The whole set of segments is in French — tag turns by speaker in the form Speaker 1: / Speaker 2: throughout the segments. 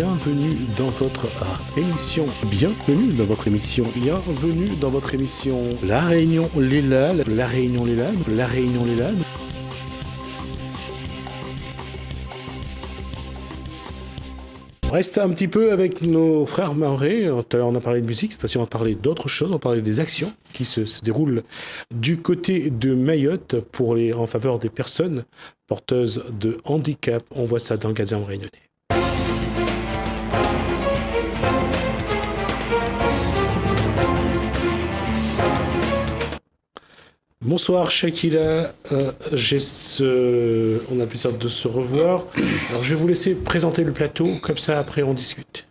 Speaker 1: bienvenue dans votre émission. Bienvenue dans votre émission. Bienvenue dans votre émission. La Réunion Léla, la Réunion Léla, la Réunion Léla. Reste un petit peu avec nos frères maorais. Tout à l'heure, on a parlé de musique. Cette fois-ci, on va parler d'autre chose. On va parler des actions qui se déroulent du côté de Mayotte en faveur des personnes porteuses de handicap. On voit ça dans Gazem Réunionnais. Bonsoir Shakila, on a plaisir de se revoir. Alors je vais vous laisser présenter le plateau, comme ça après on discute.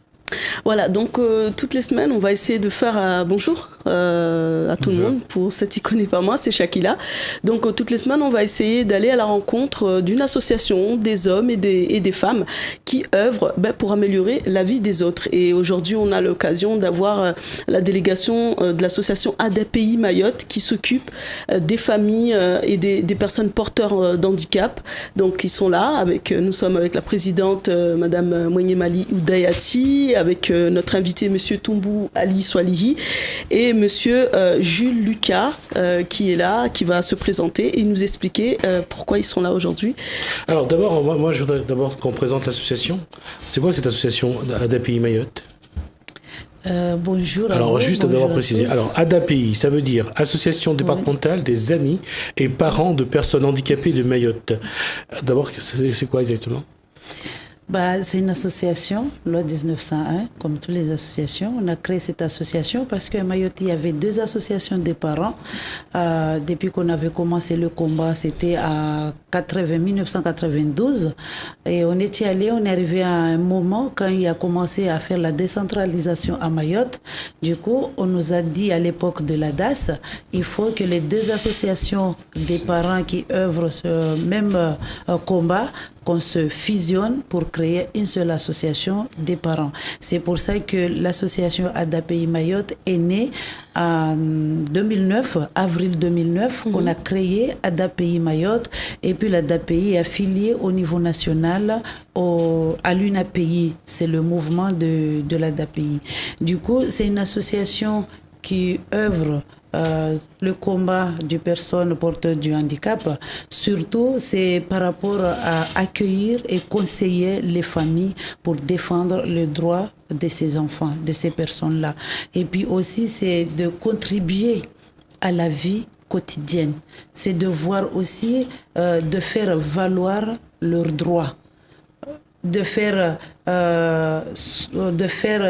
Speaker 2: Voilà, donc toutes les semaines, on va essayer de faire un bonjour à tout le monde. Pour ceux qui ne connaissent pas moi, c'est Shakila. Donc toutes les semaines, on va essayer d'aller à la rencontre d'une association, des hommes et des femmes qui œuvrent pour améliorer la vie des autres. Et aujourd'hui, on a l'occasion d'avoir la délégation de l'association ADAPI Mayotte qui s'occupe des familles et des personnes porteurs d'handicap. Donc ils sont là, nous sommes avec la présidente Madame Mwenye-Mali Oudayati, avec notre invité Monsieur Toumbou Ali Swalihi et Monsieur Jules Lucas qui est là, qui va se présenter et nous expliquer pourquoi ils sont là aujourd'hui.
Speaker 1: Alors d'abord, moi je voudrais d'abord qu'on présente l'association. C'est quoi cette association ADAPI Mayotte ?
Speaker 2: Bonjour.
Speaker 1: Alors juste d'abord préciser. Alors ADAPI, ça veut dire Association départementale des amis et parents de personnes handicapées de Mayotte. D'abord, c'est quoi exactement ?
Speaker 3: C'est une association, loi 1901, comme toutes les associations. On a créé cette association parce qu'à Mayotte, il y avait deux associations des parents. Depuis qu'on avait commencé le combat, c'était à 1992. Et on est arrivé à un moment quand il a commencé à faire la décentralisation à Mayotte. Du coup, on nous a dit à l'époque de la DAS, il faut que les deux associations des parents qui œuvrent sur le même combat, qu'on se fusionne pour créer une seule association des parents. C'est pour ça que l'association ADAPI Mayotte est née en 2009, avril 2009, qu'on a créé ADAPI Mayotte, et puis l'ADAPI est affiliée au niveau national à l'UNAPI, c'est le mouvement de l'ADAPI. Du coup, c'est une association qui œuvre le combat des personnes porteuses du handicap, surtout c'est par rapport à accueillir et conseiller les familles pour défendre le droit de ces enfants, de ces personnes-là. Et puis aussi c'est de contribuer à la vie quotidienne. C'est de voir aussi de faire valoir leurs droits, de faire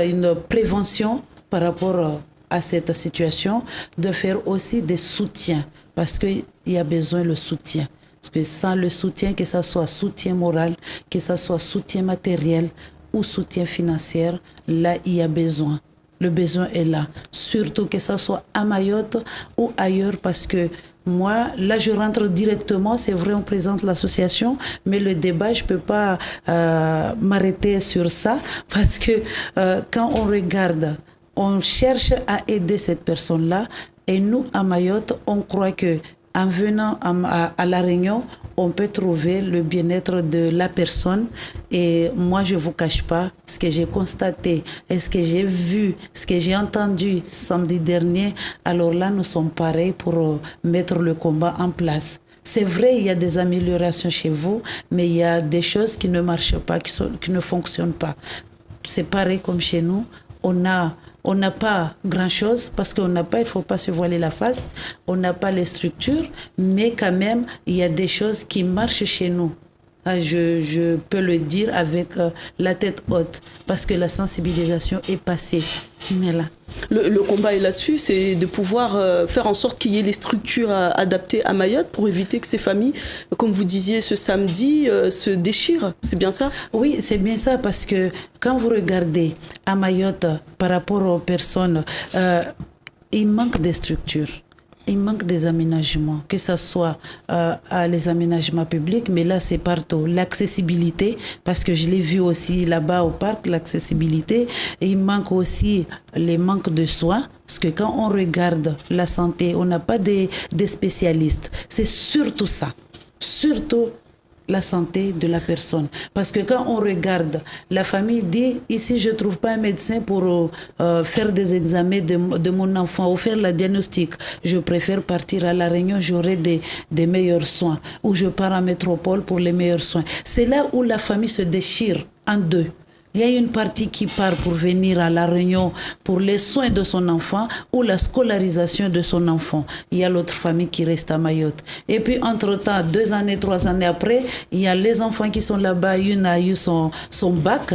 Speaker 3: une prévention par rapport à cette situation, de faire aussi des soutiens, parce qu'il y a besoin de soutien. Parce que sans le soutien, que ce soit soutien moral, que ce soit soutien matériel ou soutien financier, là, il y a besoin. Le besoin est là. Surtout que ce soit à Mayotte ou ailleurs, parce que moi, là, je rentre directement. C'est vrai, on présente l'association, mais le débat, je ne peux pas m'arrêter sur ça, parce que quand on regarde, on cherche à aider cette personne-là, et nous, à Mayotte, on croit que en venant à La Réunion, on peut trouver le bien-être de la personne. Et moi, je ne vous cache pas ce que j'ai constaté et ce que j'ai vu, ce que j'ai entendu samedi dernier. Alors là, nous sommes pareils pour mettre le combat en place. C'est vrai, il y a des améliorations chez vous, mais il y a des choses qui ne marchent pas, qui ne fonctionnent pas. C'est pareil comme chez nous. On n'a pas grand-chose parce qu'on n'a pas, il ne faut pas se voiler la face, on n'a pas les structures, mais quand même, il y a des choses qui marchent chez nous. Je peux le dire avec la tête haute, parce que la sensibilisation est passée. Voilà.
Speaker 2: Le combat est là-dessus, c'est de pouvoir faire en sorte qu'il y ait les structures adaptées à Mayotte pour éviter que ces familles, comme vous disiez ce samedi, se déchirent. C'est bien ça ?
Speaker 3: Oui, c'est bien ça, parce que quand vous regardez à Mayotte par rapport aux personnes, il manque des structures. Il manque des aménagements, que ce soit les aménagements publics, mais là c'est partout. L'accessibilité, parce que je l'ai vu aussi là-bas au parc, l'accessibilité. Et il manque aussi les manques de soins, parce que quand on regarde la santé, on n'a pas des spécialistes. C'est surtout ça. Surtout la santé de la personne. Parce que quand on regarde, la famille dit, ici je ne trouve pas un médecin pour faire des examens de mon enfant ou faire la diagnostic. Je préfère partir à La Réunion, j'aurai des meilleurs soins. Ou je pars en métropole pour les meilleurs soins. C'est là où la famille se déchire en deux. Il y a une partie qui part pour venir à La Réunion pour les soins de son enfant ou la scolarisation de son enfant. Il y a l'autre famille qui reste à Mayotte. Et puis, entre-temps, 2 années, 3 années après, il y a les enfants qui sont là-bas. Une a eu son bac.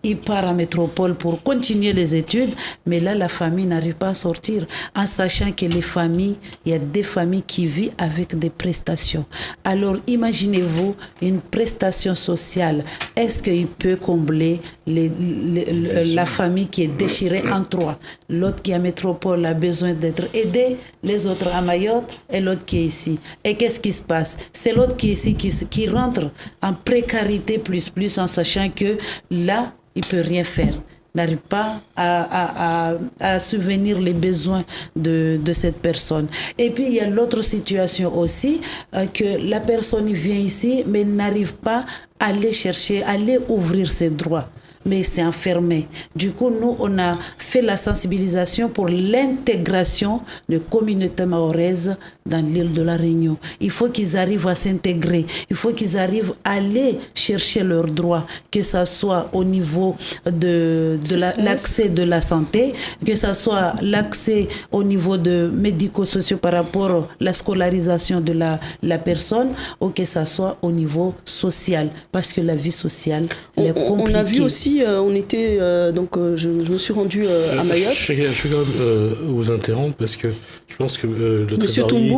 Speaker 3: Il part en métropole pour continuer les études, mais là, la famille n'arrive pas à sortir, en sachant que les familles, il y a des familles qui vivent avec des prestations. Alors, imaginez-vous une prestation sociale. Est-ce qu'il peut combler la famille qui est déchirée en 3? L'autre qui est à métropole a besoin d'être aidé, les autres à Mayotte et l'autre qui est ici. Et qu'est-ce qui se passe? C'est l'autre qui est ici qui rentre en précarité plus, en sachant que là, il ne peut rien faire, n'arrive pas à subvenir les besoins de cette personne. Et puis, il y a l'autre situation aussi, que la personne vient ici, mais n'arrive pas à aller chercher, à aller ouvrir ses droits. Mais c'est enfermé. Du coup, nous, on a fait la sensibilisation pour l'intégration de communautés mahoraises dans l'île de La Réunion. Il faut qu'ils arrivent à s'intégrer. Il faut qu'ils arrivent à aller chercher leurs droits, que ce soit au niveau de l'accès de la santé, que ce soit l'accès au niveau de médico-sociaux par rapport à la scolarisation de la personne, ou que ce soit au niveau social, parce que la vie sociale est compliquée.
Speaker 2: On a vu aussi, je me suis rendu à Mayotte.
Speaker 1: Je vais quand même vous interrompre parce que je pense que le trésorier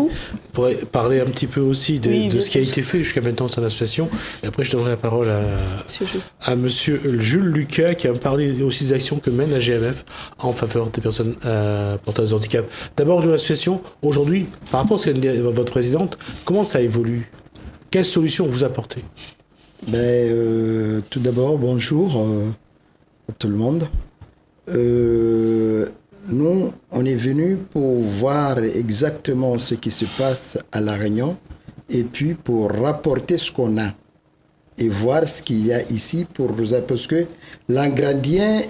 Speaker 1: pourrait parler un petit peu aussi de ce qui a été fait jusqu'à maintenant dans son association. Et après, je donnerai la parole à monsieur Jules Lucas qui a parlé aussi des actions que mène la GMF en faveur des personnes porteuses de handicap. D'abord, de l'association, aujourd'hui, par rapport à ce qu'a dit votre présidente, comment ça évolue? Quelles solutions vous apportez?
Speaker 4: Tout d'abord, bonjour à tout le monde. Nous, on est venus pour voir exactement ce qui se passe à La Réunion et puis pour rapporter ce qu'on a et voir ce qu'il y a ici parce que l'ingrédient,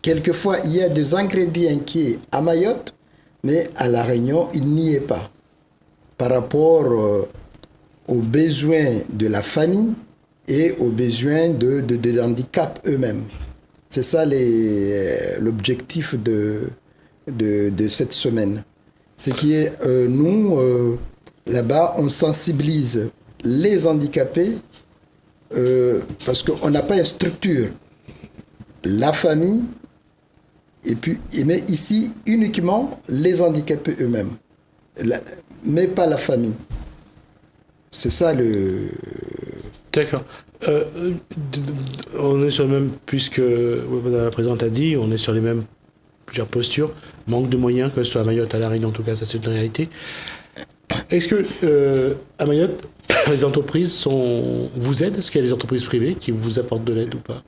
Speaker 4: quelquefois, il y a des ingrédients qui sont à Mayotte, mais à La Réunion, il n'y est pas. Par rapport aux besoins de la famille et aux besoins de handicap eux-mêmes. C'est ça l'objectif de cette semaine. C'est que nous, là-bas, on sensibilise les handicapés parce qu'on n'a pas une structure. La famille, mais ici, uniquement les handicapés eux-mêmes, mais pas la famille. C'est ça le...
Speaker 1: D'accord. On est sur le même, puisque Madame la Présidente a dit, on est sur les mêmes plusieurs postures, manque de moyens, que ce soit à Mayotte, à La Réunion, en tout cas, ça c'est une réalité. Est-ce que à Mayotte, les entreprises vous aident? Est-ce qu'il y a des entreprises privées qui vous apportent de l'aide ou pas?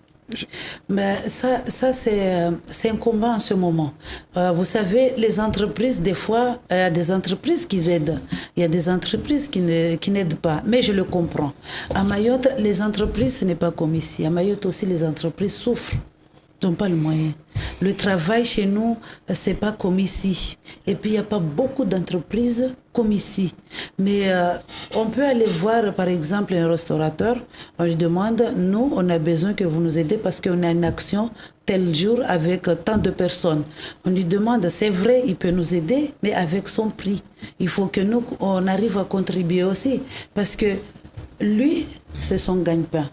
Speaker 3: Mais ça c'est un combat en ce moment. Vous savez, les entreprises, des fois, il y a des entreprises qui aident. Il y a des entreprises qui n'aident pas. Mais je le comprends. À Mayotte, les entreprises, ce n'est pas comme ici. À Mayotte aussi, les entreprises souffrent. Ils n'ont pas le moyen. Le travail chez nous, c'est pas comme ici. Et puis, il n'y a pas beaucoup d'entreprises comme ici. Mais on peut aller voir, par exemple, un restaurateur. On lui demande, nous, on a besoin que vous nous aidiez parce qu'on a une action tel jour avec tant de personnes. On lui demande, c'est vrai, il peut nous aider, mais avec son prix. Il faut que nous, on arrive à contribuer aussi. Parce que lui, c'est son gagne-pain.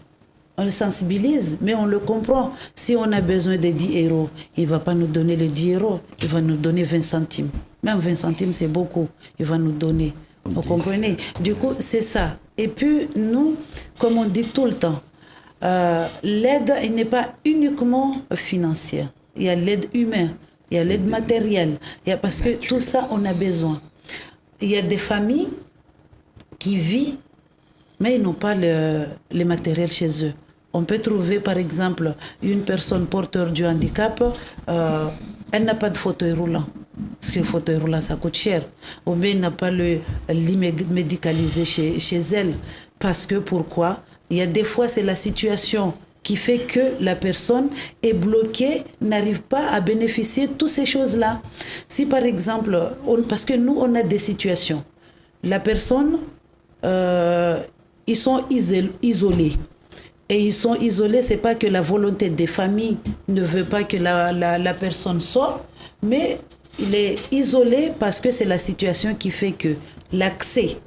Speaker 3: On le sensibilise, mais on le comprend. Si on a besoin de 10 €, il ne va pas nous donner les 10 €, il va nous donner 20 centimes. Même 20 centimes, c'est beaucoup. Il va nous donner. Vous comprenez? Du coup, c'est ça. Et puis, nous, comme on dit tout le temps, l'aide n'est pas uniquement financière. Il y a l'aide humaine, il y a l'aide matérielle. Parce que tout ça, on a besoin. Il y a des familles qui vivent, mais ils n'ont pas le matériel chez eux. On peut trouver, par exemple, une personne porteur du handicap, elle n'a pas de fauteuil roulant. Parce qu'un fauteuil roulant, ça coûte cher. Ou bien il n'a pas le lit médicalisé chez elle. Parce que pourquoi? Il y a des fois, c'est la situation qui fait que la personne est bloquée, n'arrive pas à bénéficier de toutes ces choses-là. Si par exemple, parce que nous, on a des situations. La personne, ils sont isolés. Et ils sont isolés, c'est pas que la volonté des familles ne veut pas que la personne sorte, mais il est isolé parce que c'est la situation qui fait que l'accès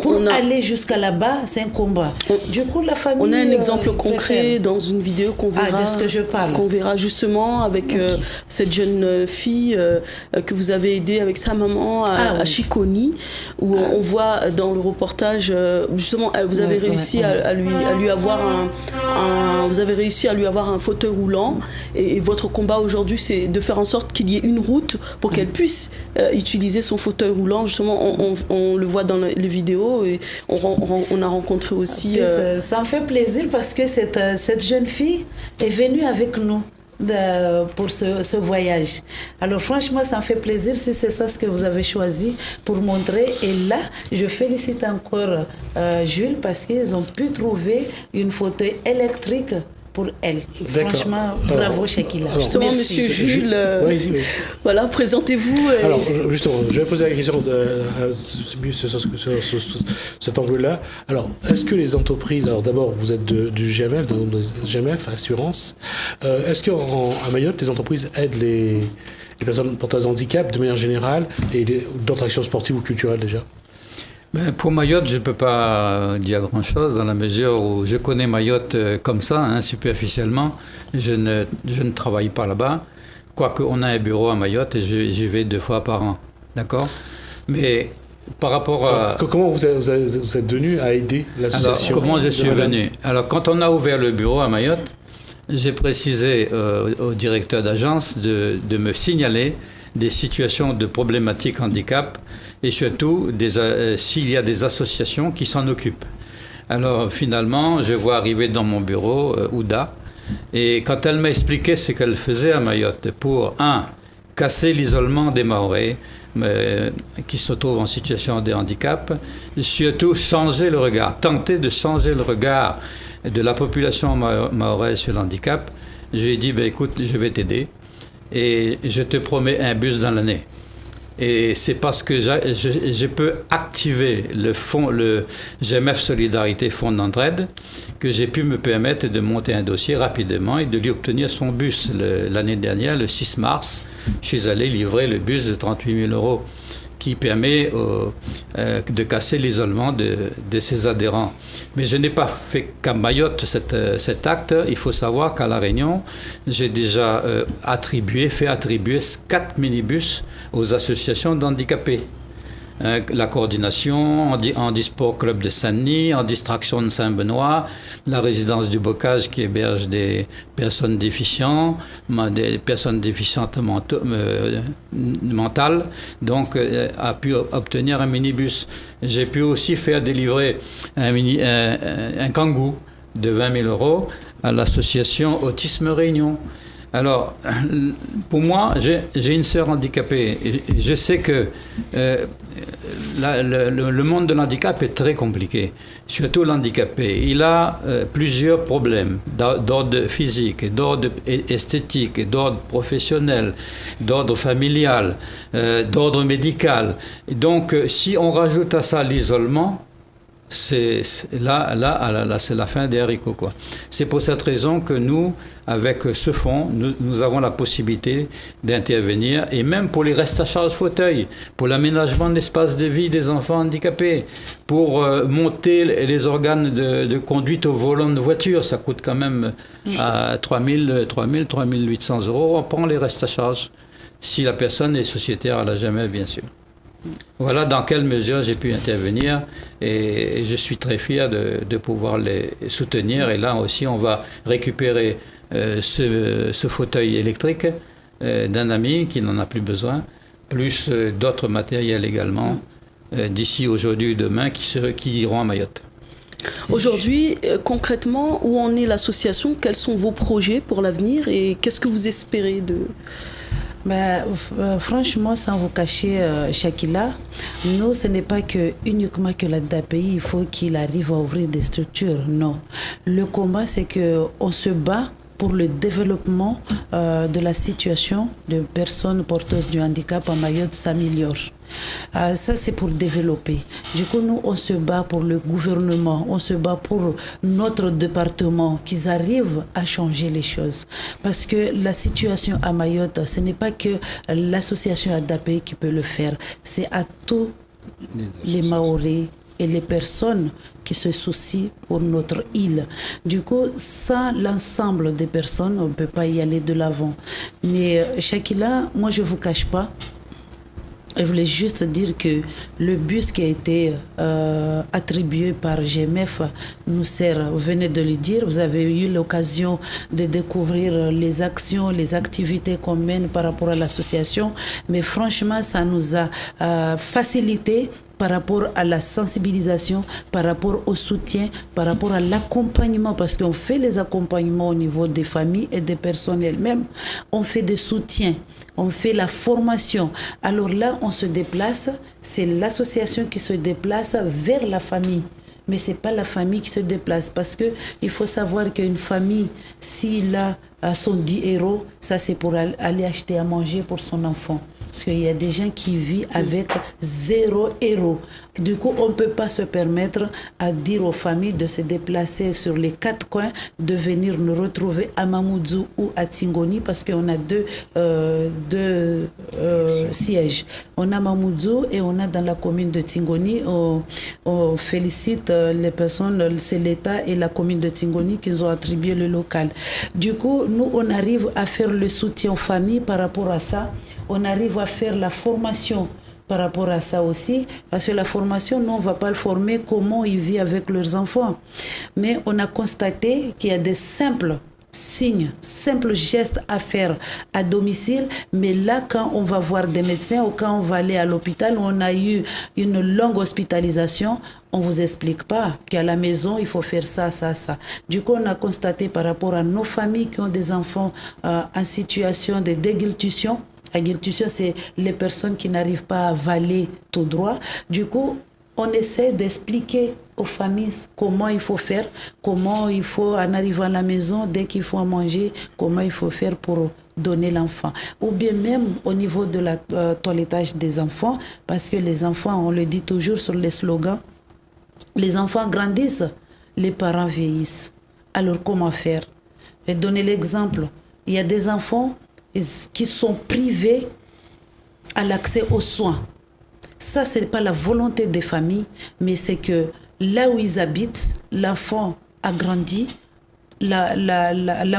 Speaker 3: pour aller jusqu'à là-bas, c'est un combat. Du coup, la famille...
Speaker 2: On a un exemple concret dans une vidéo qu'on verra,
Speaker 3: de ce que je parle.
Speaker 2: Qu'on verra justement avec cette jeune fille que vous avez aidée avec sa maman à Chiconi, où on voit dans le reportage, justement, vous avez réussi à lui avoir vous avez réussi à lui avoir un fauteuil roulant, et votre combat aujourd'hui, c'est de faire en sorte qu'il y ait une route pour qu'elle puisse utiliser son fauteuil roulant. Justement, on le voit dans les vidéo, et on a rencontré aussi...
Speaker 3: Ça me fait plaisir parce que cette jeune fille est venue avec nous pour ce voyage. Alors franchement, ça me fait plaisir si c'est ça ce que vous avez choisi pour montrer. Et là, je félicite encore Jules parce qu'ils ont pu trouver une fauteuil électrique pour elle. Franchement, bravo Shakila.
Speaker 2: Justement, monsieur Jules,
Speaker 1: oui.
Speaker 2: voilà, présentez-vous.
Speaker 1: Alors, justement, je vais poser la question sur cet angle-là. Alors, est-ce que les entreprises, alors d'abord, vous êtes du GMF, GMF Assurance, est-ce qu'à Mayotte, les entreprises aident les personnes porteuses de handicap de manière générale et d'autres actions sportives ou culturelles déjà?
Speaker 5: Pour Mayotte, je ne peux pas dire grand-chose dans la mesure où je connais Mayotte comme ça, superficiellement. Je ne travaille pas là-bas, quoique on a un bureau à Mayotte et j'y vais 2 fois par an. D'accord? Mais par rapport à...
Speaker 1: Alors, comment vous êtes venu à aider l'association?
Speaker 5: Alors, comment je suis venu? Alors, quand on a ouvert le bureau à Mayotte, j'ai précisé au directeur d'agence de me signaler des situations de problématiques handicap et surtout s'il y a des associations qui s'en occupent. Alors finalement, je vois arriver dans mon bureau Ouda, et quand elle m'a expliqué ce qu'elle faisait à Mayotte pour, casser l'isolement des Mahorais qui se trouvent en situation de handicap, surtout changer le regard, tenter de changer le regard de la population mahoraise sur le handicap, je lui ai dit, écoute, je vais t'aider et je te promets un bus dans l'année. Et c'est parce que je peux activer le GMF Solidarité Fonds d'entraide que j'ai pu me permettre de monter un dossier rapidement et de lui obtenir son bus. L'année dernière, le 6 mars, je suis allé livrer le bus de 38 000 € qui permet de casser l'isolement de ses adhérents. Mais je n'ai pas fait qu'à Mayotte cet acte. Il faut savoir qu'à La Réunion, j'ai déjà fait attribuer 4 minibus aux associations d'handicapés. La coordination, Handisport Club de Saint-Denis, Handistraction de Saint-Benoît, la résidence du Bocage qui héberge des personnes déficientes mentales, donc a pu obtenir un minibus. J'ai pu aussi faire délivrer un kangou de 20 000 € à l'association Autisme Réunion. Alors, pour moi, j'ai une sœur handicapée. Et je sais que le monde de l'handicap est très compliqué, surtout l'handicapé. Il a plusieurs problèmes d'ordre physique, d'ordre esthétique, d'ordre professionnel, d'ordre familial, d'ordre médical. Et donc, si on rajoute à ça l'isolement, c'est la fin des haricots, quoi. C'est pour cette raison que nous, avec ce fonds, nous avons la possibilité d'intervenir, et même pour les restes à charge fauteuil, pour l'aménagement de l'espace de vie des enfants handicapés, pour monter les organes de conduite au volant de voiture, ça coûte quand même à 3 800 €. On prend les restes à charge, si la personne est sociétaire à la GMF, bien sûr. Voilà dans quelle mesure j'ai pu intervenir, et je suis très fier de pouvoir les soutenir. Et là aussi, on va récupérer ce fauteuil électrique d'un ami qui n'en a plus besoin, plus d'autres matériels également, d'ici aujourd'hui ou demain, qui iront à Mayotte.
Speaker 2: Aujourd'hui, concrètement, où en est l'association? Quels sont vos projets pour l'avenir et qu'est-ce que vous espérez de...
Speaker 3: Franchement, sans vous cacher, Shakila, nous, ce n'est pas uniquement que l'ADAPI, il faut qu'il arrive à ouvrir des structures. Non. Le combat, c'est qu'on se bat pour le développement de la situation de personnes porteuses du handicap à Mayotte s'améliore. Ça, c'est pour développer. Du coup, nous, on se bat pour le gouvernement, on se bat pour notre département, qu'ils arrivent à changer les choses. Parce que la situation à Mayotte, ce n'est pas que l'association ADAPI qui peut le faire, c'est à tous les Maoris et les personnes qui se soucient pour notre île. Du coup, sans l'ensemble des personnes, on ne peut pas y aller de l'avant. Mais Shakila, moi, je ne vous cache pas, je voulais juste dire que le bus qui a été attribué par GMF nous sert, vous venez de le dire, vous avez eu l'occasion de découvrir les actions, les activités qu'on mène par rapport à l'association, mais franchement, ça nous a facilité par rapport à la sensibilisation, par rapport au soutien, par rapport à l'accompagnement, parce qu'on fait les accompagnements au niveau des familles et des personnes elles-mêmes. On fait des soutiens, on fait la formation. Alors là, on se déplace, c'est l'association qui se déplace vers la famille. Mais ce n'est pas la famille qui se déplace, parce qu'il faut savoir qu'une famille, s'il a son 10 €, ça c'est pour aller acheter à manger pour son enfant. Parce qu'il y a des gens qui vivent avec 0 €. Du coup, on ne peut pas se permettre à dire aux familles de se déplacer sur les 4 coins, de venir nous retrouver à Mamoudzou ou à Tingoni, parce qu'on a deux sièges. On a Mamoudzou et on a dans la commune de Tingoni. On félicite les personnes, c'est l'État et la commune de Tingoni qui nous ont attribué le local. Du coup, nous, on arrive à faire le soutien aux familles par rapport à ça. On arrive à faire la formation par rapport à ça aussi, parce que la formation, nous, on ne va pas le former comment ils vivent avec leurs enfants. Mais on a constaté qu'il y a des simples signes, simples gestes à faire à domicile, mais là, quand on va voir des médecins ou quand on va aller à l'hôpital, où on a eu une longue hospitalisation, on ne vous explique pas qu'à la maison, il faut faire ça, ça, ça. Du coup, on a constaté par rapport à nos familles qui ont des enfants en situation de déglutition. La déglutition, c'est les personnes qui n'arrivent pas à avaler tout droit. Du coup, on essaie d'expliquer aux familles comment il faut faire, comment il faut, en arrivant à la maison, dès qu'il faut manger, comment il faut faire pour donner l'enfant. Ou bien même au niveau de la toilettage des enfants, parce que les enfants, on le dit toujours sur les slogans, les enfants grandissent, les parents vieillissent. Alors comment faire? Je vais donner l'exemple. Il y a des enfants qui sont privés à l'accès aux soins. Ça, ce n'est pas la volonté des familles, mais c'est que là où ils habitent, l'enfant a grandi, la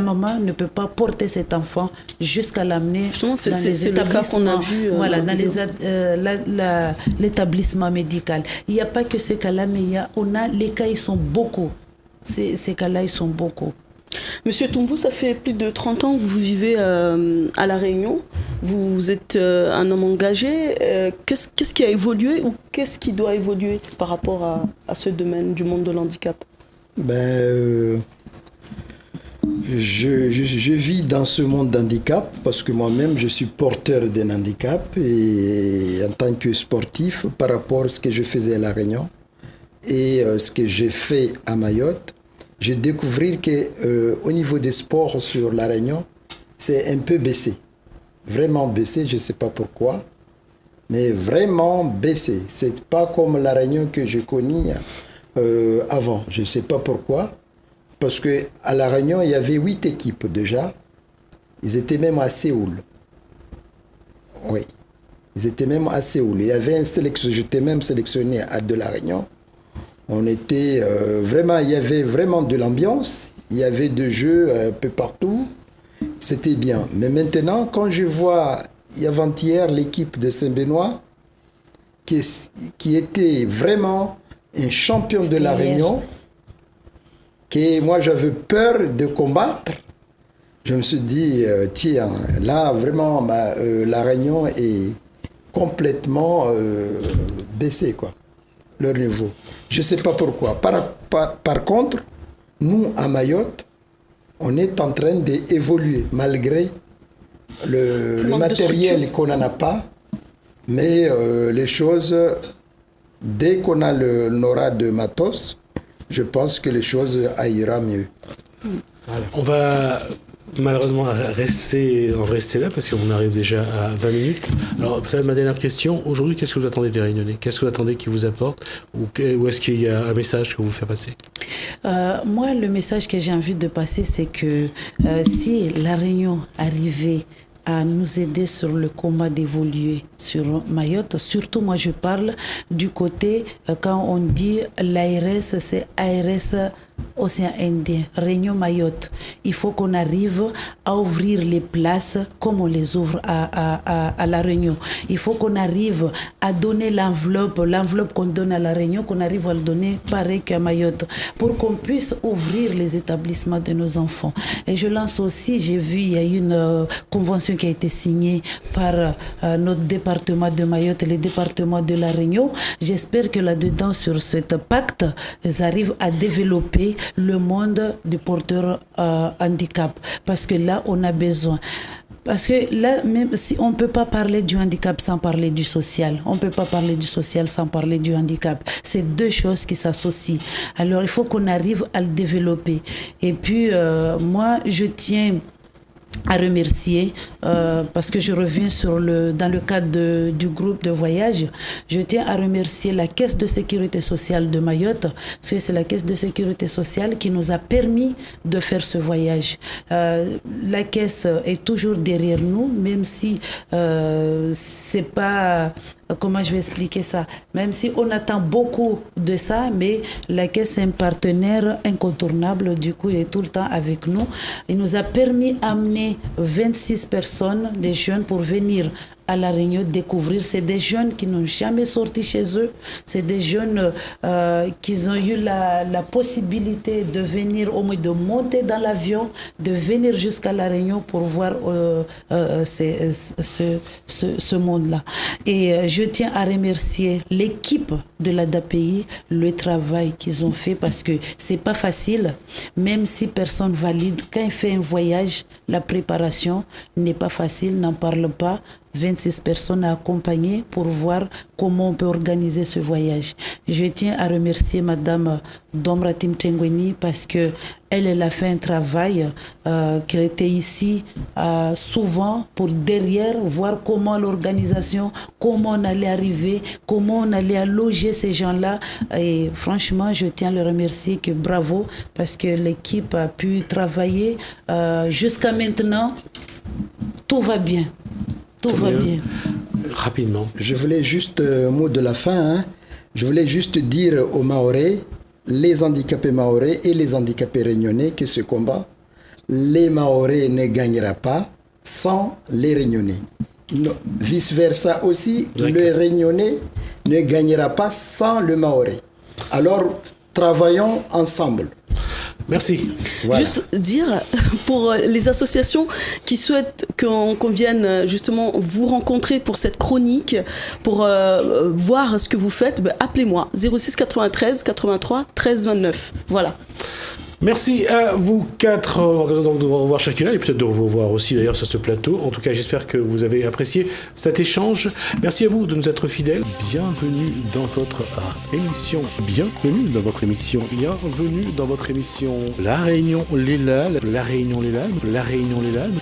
Speaker 3: maman ne peut pas porter cet enfant jusqu'à l'amener dans les établissements. Voilà, dans l'établissement médical. Il n'y a pas que ces cas-là, mais les cas, ils sont beaucoup. Ces cas-là, ils sont beaucoup.
Speaker 2: Monsieur Toumbou, ça fait plus de 30 ans que vous vivez à La Réunion. Vous êtes un homme engagé. Qu'est-ce qui a évolué ou qu'est-ce qui doit évoluer par rapport à ce domaine du monde de l'handicap?
Speaker 4: Je vis dans ce monde d'handicap parce que moi-même, je suis porteur d'un handicap et en tant que sportif, par rapport à ce que je faisais à La Réunion et ce que j'ai fait à Mayotte, j'ai découvert qu'au niveau des sports sur La Réunion, c'est un peu baissé. Vraiment baissé, je ne sais pas pourquoi, mais vraiment baissé. Ce n'est pas comme La Réunion que je connais avant. Je ne sais pas pourquoi. Parce qu'à La Réunion, il y avait 8 équipes déjà. Ils étaient même à Séoul. Oui, ils étaient même à Séoul. Il y avait j'étais même sélectionné de La Réunion. On était vraiment, il y avait vraiment de l'ambiance, il y avait de jeux un peu partout, c'était bien. Mais maintenant, quand je vois avant-hier l'équipe de Saint-Benoît, qui était vraiment un champion de La Réunion, que moi j'avais peur de combattre, je me suis dit, tiens, là vraiment, La Réunion est complètement baissée, quoi, leur niveau. Je ne sais pas pourquoi. Par contre, nous, à Mayotte, on est en train d'évoluer, malgré le
Speaker 2: manque de
Speaker 4: matériel qu'on n'en a pas, mais les choses, dès qu'on aura de matos, je pense que les choses ira mieux.
Speaker 1: Voilà. On va malheureusement rester là parce qu'on arrive déjà à 20 minutes. Alors peut-être ma dernière question, aujourd'hui qu'est-ce que vous attendez des Réunionnais? Qu'est-ce que vous attendez qu'ils vous apportent? Ou est-ce qu'il y a un message que vous faites passer?
Speaker 3: Moi, le message que j'ai envie de passer, c'est que si la Réunion arrivait à nous aider sur le combat d'évoluer sur Mayotte. Surtout, moi, je parle du côté, quand on dit l'ARS, c'est ARS Océan Indien, Réunion Mayotte. Il faut qu'on arrive à ouvrir les places comme on les ouvre à la Réunion. Il faut qu'on arrive à donner l'enveloppe qu'on donne à la Réunion, qu'on arrive à le donner pareil qu'à Mayotte, pour qu'on puisse ouvrir les établissements de nos enfants. Et je lance aussi, j'ai vu, il y a une convention qui a été signée par notre département de Mayotte et les départements de la Réunion. J'espère que là-dedans, sur ce pacte, ils arrivent à développer le monde des porteurs handicap. Parce que là, on a besoin. Parce que là, même si on ne peut pas parler du handicap sans parler du social, on ne peut pas parler du social sans parler du handicap. C'est deux choses qui s'associent. Alors, il faut qu'on arrive à le développer. Et puis, moi, je tiens à remercier, parce que je reviens dans le cadre du groupe de voyage, je tiens à remercier la Caisse de sécurité sociale de Mayotte, parce que c'est la Caisse de sécurité sociale qui nous a permis de faire ce voyage. La Caisse est toujours derrière nous, même si c'est pas... Comment je vais expliquer ça? Même si on attend beaucoup de ça, mais la Caisse est un partenaire incontournable, du coup, il est tout le temps avec nous. Il nous a permis d'amener 26 personnes, des jeunes, pour venir à La Réunion découvrir. C'est des jeunes qui n'ont jamais sorti chez eux. C'est des jeunes qui ont eu la possibilité de venir, au moins de monter dans l'avion, de venir jusqu'à La Réunion pour voir ce monde-là. Et je tiens à remercier l'équipe de l'ADAPI, le travail qu'ils ont fait, parce que c'est pas facile, même si personne valide. Quand il fait un voyage, la préparation n'est pas facile, n'en parle pas. 26 personnes à accompagner pour voir comment on peut organiser ce voyage. Je tiens à remercier Madame Domratim Tengweni parce que elle a fait un travail, qu'elle était ici souvent pour derrière voir comment l'organisation, comment on allait arriver, comment on allait loger ces gens-là. Et franchement, je tiens à le remercier, que bravo, parce que l'équipe a pu travailler jusqu'à maintenant. Tout va bien. Tout va bien.
Speaker 1: Rapidement.
Speaker 4: Je voulais juste, mot de la fin, hein, je voulais juste dire aux Mahorais, les handicapés mahorais et les handicapés réunionnais, que ce combat, les Mahorais ne gagnera pas sans les Réunionnais. Vice-versa aussi, le Réunionnais ne gagnera pas sans le Mahorais. Alors, travaillons ensemble.
Speaker 1: Merci.
Speaker 2: Voilà. Juste dire, pour les associations qui souhaitent qu'on vienne justement vous rencontrer pour cette chronique, pour voir ce que vous faites, appelez-moi 06 93 83 13 29. Voilà.
Speaker 1: Merci à vous quatre. On va donc de revoir Shakila et peut-être de vous voir aussi d'ailleurs sur ce plateau. En tout cas, j'espère que vous avez apprécié cet échange. Merci à vous de nous être fidèles. Bienvenue dans votre émission. Bienvenue dans votre émission. Bienvenue dans votre émission. La Réunion, les Lalles. La Réunion, les Lalles. La Réunion, les Lalles.